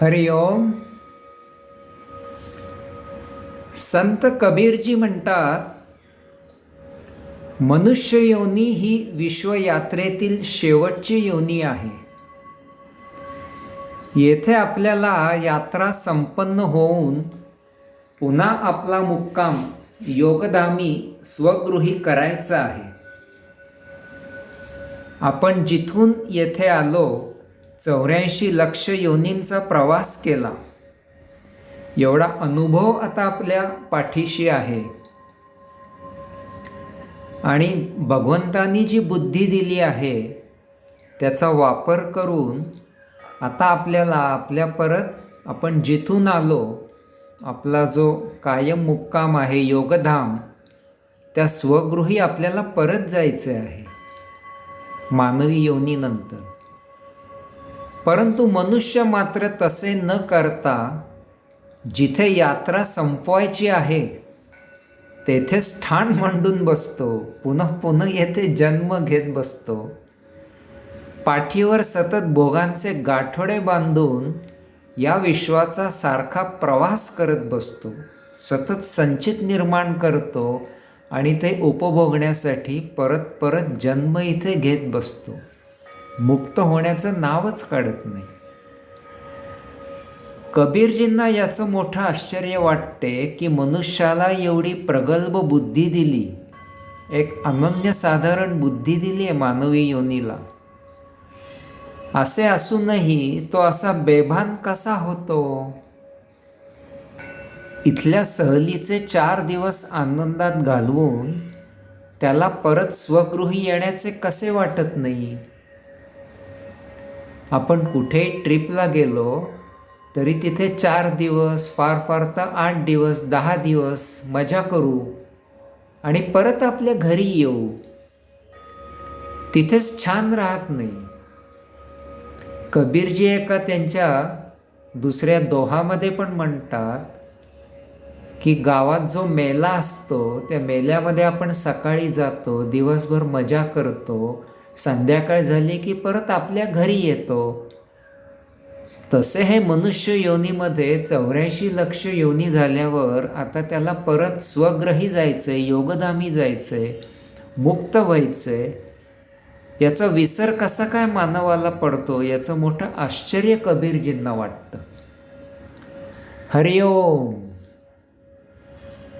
हरिओम. संत कबीरजी म्हणतात, मनुष्य योनी ही विश्वयात्रेतील शेवटची योनी आहे. येथे आपल्याला यात्रा संपन्न होऊन पुन्हा आपला मुक्काम योगधामी स्वगृही करायचा आहे. आपण जिथून येथे आलो 84 लक्ष योनींचा प्रवास केला. एवढा अनुभव आता आपल्या पाठीशी आहे आणि भगवंतांनी जी बुद्धी दिली आहे त्याचा वापर करून आता आपल्याला परत आपण जिथून आलो आपला जो कायम मुक्काम आहे योगधाम, त्या स्वगृही आपल्याला परत जायचे आहे मानवी योनीनंतर. परंतु मनुष्य मात्र तसे न करता जिथे यात्रा संपवायची आहे तेथेच ठाण मांडून बसतो. पुन्हा येथे जन्म घेत बसतो. पाठीवर सतत भोगांचे गाठोडे बांधून या विश्वाचा सारखा प्रवास करत बसतो. सतत संचित निर्माण करतो आणि ते उपभोगण्यासाठी परत जन्म इथे घेत बसतो. मुक्त होण्याचं नावच काढत नाही. कबीरजींना याचं मोठं आश्चर्य वाटते की मनुष्याला एवढी प्रगल्भ बुद्धी दिली, एक अनन्यसाधारण बुद्धी दिली आहे मानवी योनीला. असे असूनही तो असा बेभान कसा होतो? इथल्या सहलीचे 4 दिवस आनंदात घालवून त्याला परत स्वगृही येण्याचे कसे वाटत नाही? आपण कुठेही ट्रिपला गेलो तरी तिथे 4 दिवस, फार तर 8 दिवस, 10 दिवस मजा करू आणि परत आपल्या घरी येऊ. तिथेच छान राहत नाही. कबीरजी एका त्यांच्या दुसऱ्या दोहामध्ये पण म्हणतात की गावात जो मेला असतो त्या मेल्यामध्ये आपण सकाळी जातो, दिवसभर मजा करतो, संध्याकाळ झाली की परत आपल्या घरी येतो. तसे हे मनुष्य योनीमध्ये 84 लक्ष योनी झाल्यावर आता त्याला परत स्वग्रही जायचंय, योगधामी जायचंय, मुक्त व्हायचंय. याचा विसर कसा काय मानवाला पडतो याचं मोठं आश्चर्य कबीरजींना वाटतं. हरिओम.